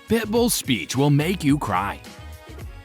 Pitbull's speech will make you cry.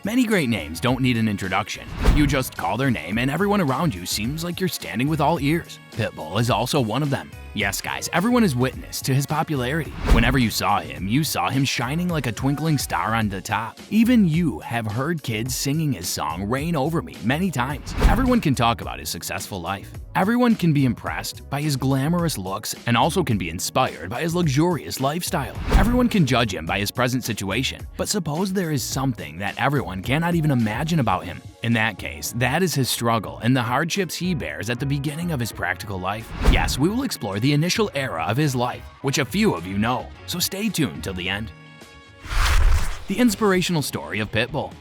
Many great names don't need an introduction. You just call their name and everyone around you seems like you're standing with all ears. Pitbull is also one of them. Yes, guys, everyone is witness to his popularity. Whenever you saw him shining like a twinkling star on the top. Even you have heard kids singing his song Reign Over Me many times. Everyone can talk about his successful life. Everyone can be impressed by his glamorous looks and also can be inspired by his luxurious lifestyle. Everyone can judge him by his present situation, but suppose there is something that everyone cannot even imagine about him. In that case, that is his struggle and the hardships he bears at the beginning of his practical life. Yes, we will explore the initial era of his life, which a few of you know, so stay tuned till the end. The inspirational story of Pitbull.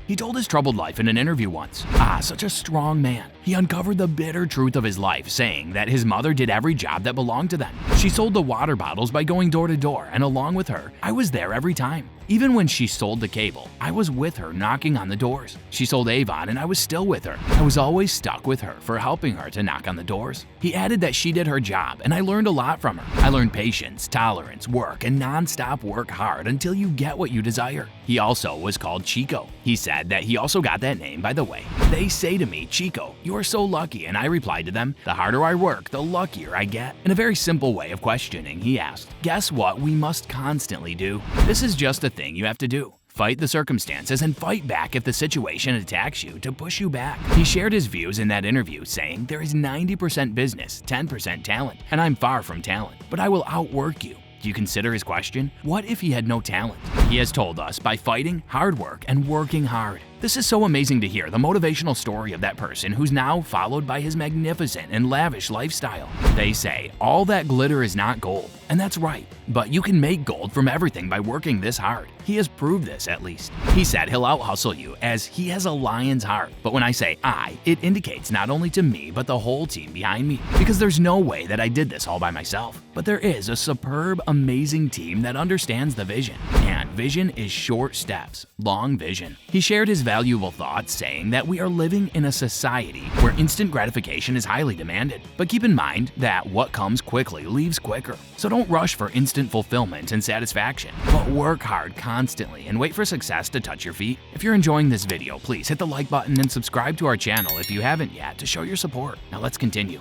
He told his troubled life in an interview once. Such a strong man. He uncovered the bitter truth of his life, saying that his mother did every job that belonged to them. She sold the water bottles by going door to door, and along with her, I was there every time. Even when she sold the cable, I was with her knocking on the doors. She sold Avon and I was still with her. I was always stuck with her for helping her to knock on the doors. He added that she did her job and I learned a lot from her. I learned patience, tolerance, work, and non-stop work hard until you get what you desire. He also was called Chico. He said that he also got that name by the way. They say to me, Chico, you are so lucky, and I replied to them, the harder I work, the luckier I get. In a very simple way of questioning, he asked, guess what we must constantly do? This is just a thing you have to do. Fight the circumstances and fight back if the situation attacks you to push you back. He shared his views in that interview saying there is 90% business, 10% talent, and I'm far from talent, but I will outwork you. Do you consider his question? What if he had no talent? He has told us by fighting, hard work, and working hard. This is so amazing to hear the motivational story of that person who's now followed by his magnificent and lavish lifestyle. They say, all that glitter is not gold, and that's right, but you can make gold from everything by working this hard. He has proved this at least. He said he'll out-hustle you as he has a lion's heart. But when I say I, it indicates not only to me but the whole team behind me, because there's no way that I did this all by myself. But there is a superb, amazing team that understands the vision. And vision is short steps, long vision. He shared his valuable thoughts saying that we are living in a society where instant gratification is highly demanded. But keep in mind that what comes quickly leaves quicker. So don't rush for instant fulfillment and satisfaction, but work hard constantly and wait for success to touch your feet. If you're enjoying this video, please hit the like button and subscribe to our channel if you haven't yet to show your support. Now let's continue.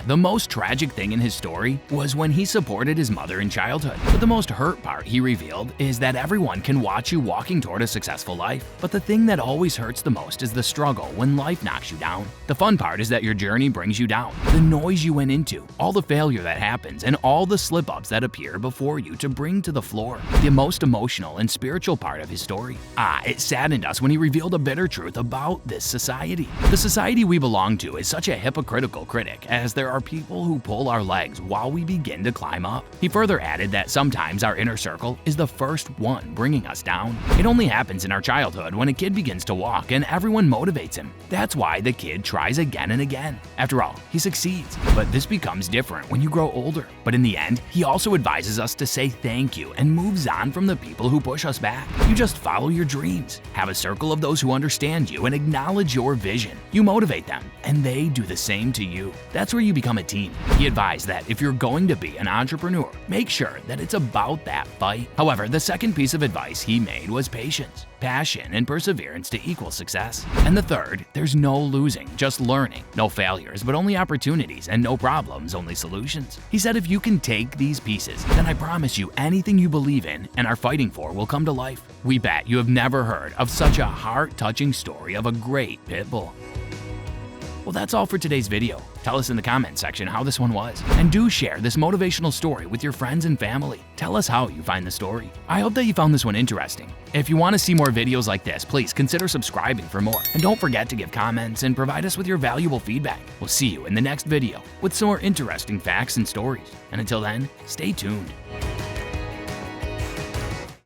The most tragic thing in his story was when he supported his mother in childhood. But the most hurt part he revealed is that everyone can watch you walking toward a successful life. But the thing that always hurts the most is the struggle when life knocks you down. The fun part is that your journey brings you down. The noise you went into, all the failure that happens, and all the slip-ups that appear before you to bring to the floor. The most emotional and spiritual part of his story. It saddened us when he revealed a bitter truth about this society. The society we belong to is such a hypocritical critic, as there are people who pull our legs while we begin to climb up. He further added that sometimes our inner circle is the first one bringing us down. It only happens in our childhood when a kid begins to walk and everyone motivates him. That's why the kid tries again and again. After all, he succeeds. But this becomes different when you grow older. But in the end, he also advises us to say thank you and moves on from the people who push us back. You just follow your dreams. Have a circle of those who understand you and acknowledge your vision. You motivate them, and they do the same to you. That's where you become a team. He advised that if you're going to be an entrepreneur, make sure that it's about that fight. However, the second piece of advice he made was patience, passion, and perseverance to equal success. And the third, there's no losing, just learning. No failures, but only opportunities, and no problems, only solutions. He said if you can take these pieces, then I promise you anything you believe in and are fighting for will come to life. We bet you have never heard of such a heart-touching story of a great Pitbull. Well, that's all for today's video. Tell us in the comments section how this one was. And do share this motivational story with your friends and family. Tell us how you find the story. I hope that you found this one interesting. If you want to see more videos like this, please consider subscribing for more. And don't forget to give comments and provide us with your valuable feedback. We'll see you in the next video with some more interesting facts and stories. And until then, stay tuned.